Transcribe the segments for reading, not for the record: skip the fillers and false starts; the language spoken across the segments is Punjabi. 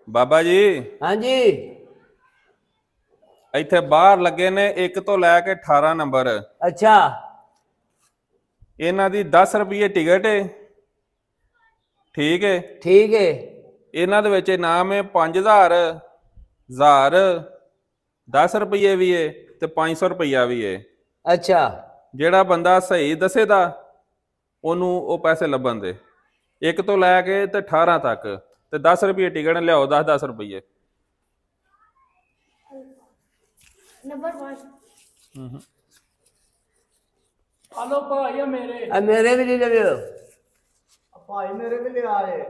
ਬਾਬਾ ਜੀ ਹਾਂਜੀ ਇੱਥੇ ਬਾਹਰ ਲੱਗੇ ਨੇ 1 ਤੋਂ ਲੈ ਕੇ 18 ਨੰਬਰ। ਅੱਛਾ ਇਹਨਾਂ ਦੀ 10 ਰੁਪਏ ਟਿਕਟ ਹੈ। ਠੀਕ ਹੈ। ਠੀਕ ਹੈ। ਇਹਨਾਂ ਦੇ ਵਿੱਚ ਇਨਾਮ ਹੈ 5000 1000 10 ਰੁਪਏ ਵੀ ਹੈ ਤੇ 500 ਰੁਪਇਆ ਵੀ ਹੈ। ਅੱਛਾ ਜਿਹੜਾ ਬੰਦਾ ਸਹੀ ਦੱਸੇਦਾ ਉਹਨੂੰ ਉਹ ਪੈਸੇ ਲੱਭਣ ਦੇ 1 ਤੋਂ ਲੈ ਕੇ ਤੇ 18 ਤੱਕ ਤੇ 10 ਰੁਪਏ ਟਿਕਟ ਲਿਆਓ 10 ਰੁਪਏ। नंबर 1 आलो भाई मेरे मेरे भी नहीं लगे भाई मेरे भी ले आ रहे।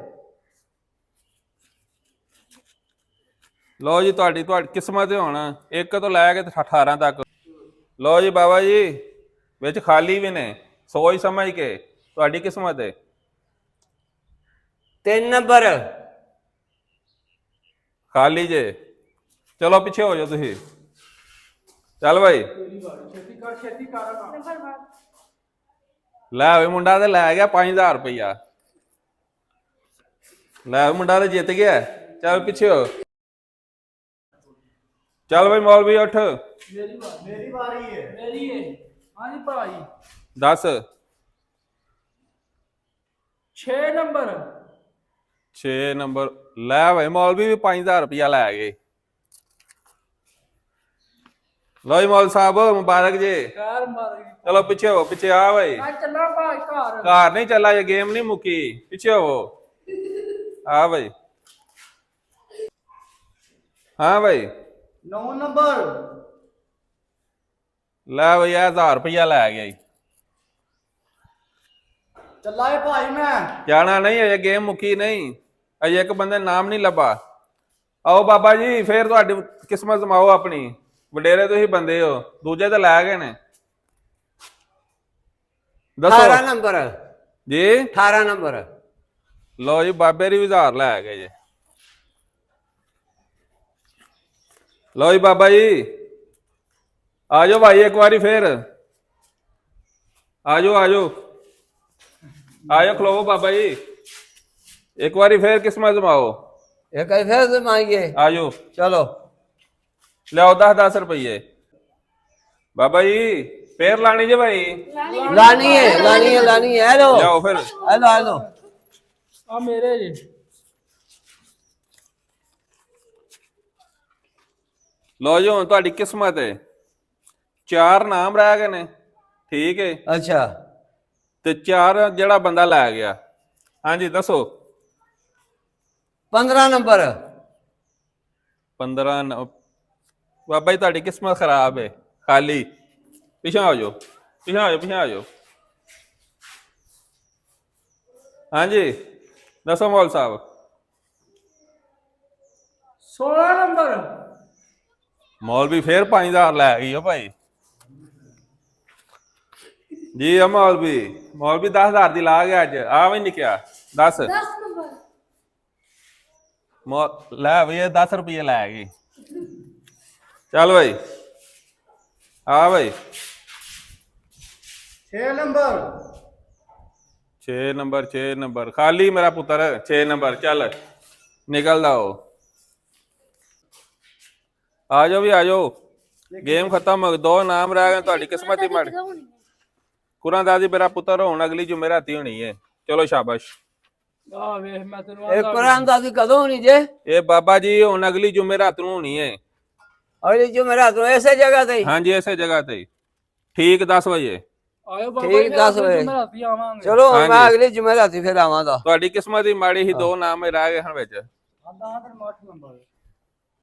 ਲਓ ਜੀ ਤੁਹਾਡੀ ਕਿਸਮਤ ਹੁਣ 1 ਤੋਂ ਲੈ ਕੇ 18 ਤੱਕ। ਲਓ ਜੀ ਬਾਬਾ ਜੀ ਵਿੱਚ ਖਾਲੀ ਵੀ ਨੇ ਸੋਚ ਸਮਝ ਕੇ ਤੁਹਾਡੀ ਕਿਸਮਤ ਹੈ। 3 ਨੰਬਰ ਖਾਲੀ ਜੇ ਚਲੋ ਪਿੱਛੇ ਹੋ ਜਾਓ ਤੁਸੀਂ। ਚੱਲ ਭਾਈ छेती कर नंबर 1 ਲੈ ਓਏ ਮੁੰਡਾ ਤੇ ਲੈ ਗਿਆ 5000 ਰੁਪਇਆ। ਲੈ ਮੁੰਡਾ ਤੇ ਜਿੱਤ ਗਿਆ। ਚੱਲ ਪਿੱਛੇ ਹੋ। ਚੱਲ ਭਾਈ ਮੌਲਵੀ ਉੱਠ। मेरी बारी है मेरी है। हाँ जी भाई 10 6 नंबर 6 ਨੰਬਰ ਲੈ ਭਾਈ ਮੌਲਵੀ ਵੀ 5000 ਰੁਪਇਆ ਲੈ ਗਏ। ਲਓ ਜੀ ਮੌਲ ਸਾਹਿਬ ਮੁਬਾਰਕ ਜੀ। कार मार गई। ਚਲੋ ਪਿੱਛੇ ਹੋ ਪਿੱਛੇ ਆ ਭਾਈ। मैं चला भाई कार ਘਰ ਨਹੀਂ ਚੱਲਾ ਇਹ ਗੇਮ ਨਹੀਂ ਮੁੱਕੀ ਪਿੱਛੇ ਹੋ। ਆ ਭਾਈ ਹਾਂ ਭਾਈ 9 नंबर ਲੈ ਭਾਈ 1000 ਰੁਪਇਆ ਲੈ ਗਿਆ ਜੀ। चला है भाई मैं ਜਾਣਾ ਨਹੀਂ ਅਜੇ ਗੇਮ ਮੁੱਕੀ ਨਹੀਂ ਅਜੇ ਇੱਕ ਬੰਦੇ ਨਾਮ ਨਹੀਂ ਲੱਭਾ। ਆਓ ਬਾਬਾ ਜੀ ਫੇਰ ਤੁਹਾਡੀ ਕਿਸਮਤ ਜਮਾਓ ਆਪਣੀ ਵਡੇਰੇ ਤੁਸੀਂ ਬੰਦੇ ਹੋ ਦੂਜੇ ਤਾਂ ਲੈ ਗਏ ਨੇ। ਦੱਸੋ 18 ਨੰਬਰ ਜੀ 18 ਨੰਬਰ ਲਓ ਜੀ ਬਾਬੇ ਦੀ 1000 ਲੈ ਗਏ ਜੀ। ਲਓ ਜੀ ਬਾਬਾ ਜੀ ਆ ਜਾਓ ਭਾਈ ਇੱਕ ਵਾਰੀ ਫੇਰ ਆ ਜਾਓ ਆ ਜਾਓ ਆ ਜਾਓ ਖਲੋਵੋ ਬਾਬਾ ਜੀ ਇੱਕ ਵਾਰੀ ਫੇਰ ਕਿਸਮਤ ਜਮਾਓ। एक फिर से मांगिए ਆ ਜਾਓ चलो ਲਿਆਓ 10 ਰੁਪਏ। ਬਾਬਾ ਜੀ ਫੇਰ ਲਾਣੀ ਜੇ ਭਾਈ लानी है हेलो ਲਿਆਓ ਫਿਰ। हेलो हेलो आ मेरे जी ਲਓ ਜੀ ਹੁਣ ਤੁਹਾਡੀ ਕਿਸਮਤ ਹੈ 4 ਨਾਮ ਰਹਿ ਗਏ ਨੇ। ਠੀਕ ਹੈ अच्छा ਤੇ 4 ਜਿਹੜਾ ਬੰਦਾ ਲੈ ਗਿਆ। ਹਾਂਜੀ ਦੱਸੋ 15 ਨੰਬਰ 15 ਬਾਬਾ ਜੀ ਤੁਹਾਡੀ ਕਿਸਮਤ ਖਰਾਬ ਹੈ ਖਾਲੀ। ਪਿਛਾ ਹੋ ਜਾਓ ਪਿਛਾ ਹੋ ਜਾਓ ਪਿਛਾ ਹੋ ਜਾਓ। ਹਾਂਜੀ ਦੱਸੋ ਮੌਲ ਸਾਹਿਬ 16 नंबर ਮੌਲਵੀ ਫੇਰ 5000 ਲੈ ਗਈ ਹੋ ਭਾਈ ਜੀ। ਆ ਮੌਲਵੀ 10000 ਦੀ ਲਾ ਗਿਆ ਅੱਜ ਆ ਵੀ ਨਹੀਂ ਕਿਹਾ 10 10 नंबर ਲੈ ਵੀ ਇਹ 10 ਰੁਪਏ ਲੈ ਗਈ। ਚੱਲ ਭਾਈ ਆ ਭਾਈ 6 नंबर 6 ਨੰਬਰ ਖਾਲੀ ਮੇਰਾ ਪੁੱਤਰ 6 ਨੰਬਰ। ਚੱਲ ਨਿਕਲਦਾ ਹੋ ਆ ਜਾਓ ਵੀ ਆ ਜਾਓ ਗੇਮ ਖਤਮ ਹੋ ਗਈ 2 ਨਾਮ ਰਹਿ ਗਏ ਤੁਹਾਡੀ ਕਿਸਮਤ ਹੀ ਮਾੜੀ। ਕੁਰਾਂ ਦਾਦੀ ਮੇਰਾ ਪੁੱਤਰ ਹੁਣ ਅਗਲੀ ਜੁਮੇਰਾਤੀ ਹੋਣੀ ਹੈ। ਚਲੋ ਸ਼ਾਬਾਸ਼। आ वे मैं तेनु एक कुरान दादी कदों होनी जे ਇਹ ਬਾਬਾ ਜੀ ਹੁਣ ਅਗਲੀ ਜੁਮੇਰਾਤ ਨੂੰ ਹੋਣੀ ਹੈ। अगली जुमेरात में ऐसे जगह थे ਹਾਂਜੀ ਇਸੇ ਜਗ੍ਹਾ ਤੇ ਠੀਕ 10 ਵਜੇ। आयो बाबा ठीक, 10 बजे। राती आवांगे चलो हाँ मैं जी। अगली जुमेरात फिर आवांगा। ਤੁਹਾਡੀ ਕਿਸਮਤ ਹੀ ਮਾੜੀ ਹੀ 2 ਨਾਮ ਰਹਿ ਗਏ ਹਨ ਵਿੱਚ। आधा 8 नंबर